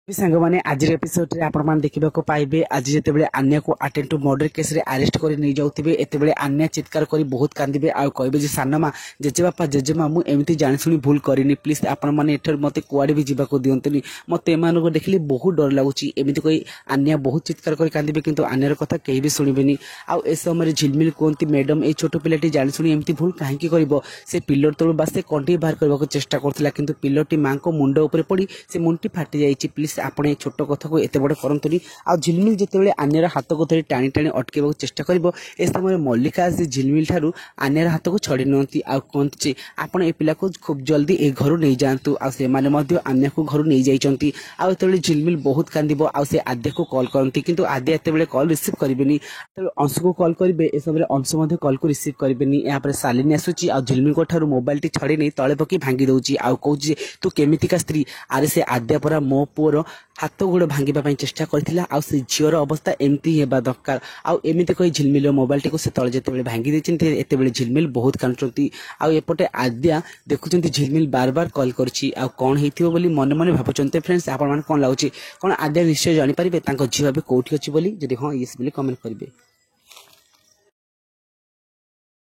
सांग मैंने आज एपिसोड रे आपण देखा पाइबे आज जिते आन्या को अटेम्प्ट टू मर्डर केस रे अरेस्ट कर नहीं जाउथिबे एते आन्या चित्कार करी बहुत कांदिबे आ कहबे जे सानमा जेजेबापा जेजेमा मु एमती जानि सुनी भूल करिनी प्लीज आपण माने एठर मते कुआडे भी जीवा को दियंतनी मते एमानको देखली बहुत डर लागुची एमती कोई आन्या बहुत चित्कार करी कांदिबे किंतु आन्यार कथा केही भी सुनिबेनी आ ए समय झिलमिल कोंती मैडम ए छोटो पिलाटी जानि सुनी एमती भूल काहे की करबो से पिलर तळु बासे कंटी बाहर करबा को चेष्टा करथिला किंतु पिलरटी मां को मुंड ऊपर पड़ी से मुंटी फाटी जाईची प्लीज आपण ए छोट कथा को एते बड़ करंतुनी आ झिलमिल जेतेबेले आन्यार हाथ को धरी टाणी टाणी अटकेबा चेष्टा करबो ए समय मल्लिका आज झिलमिल ठारू आन्यार हाथ को छड़ी नंती आ कोंती आपण ए पिला को खूब जल्दी ए घर नहीं जानतु आ से माने मध्य आन्या को घर नहीं जाइचंती आ एतेबेले झिलमिल बहुत कांदिबो आ से आद्या को कॉल करंती किंतु आद्या एतेबेले कॉल रिसीव करिबेनी तबे अंशु को कॉल करिबे ए समय अंशु मध्य कॉल को रिसीव करिबेनी या पर सालिनी आसुची आ झिलमिल को ठारू मोबाइल टी छड़ी नहीं तळे पकी भांगी दउची आ कहूची तू केमितिका स्त्री आरे से आद्या परा मो पुअर हाथ गोड़ भांगा चेष्टा करथिला आ से झीर अवस्था एमती हेबा दरकार आ एमिति कही झिलमिल मोबाइल टी को से तळे जेतेबेले भांगी देछिन एतेबेले झिलमिल बहुत कांचंती आ एपटे आद्या देखुचंती झिलमिल बार बार कॉल करछि आ कोन हेथिबो बोली मन मन भाबुचंते फ्रेंड्स आपण मान कोन लागुची कोन आद्या निश्चय जानि परिबे तांको झीवा बे कोठी अछि बोली जदि हां यस बोली कमेंट करिवे।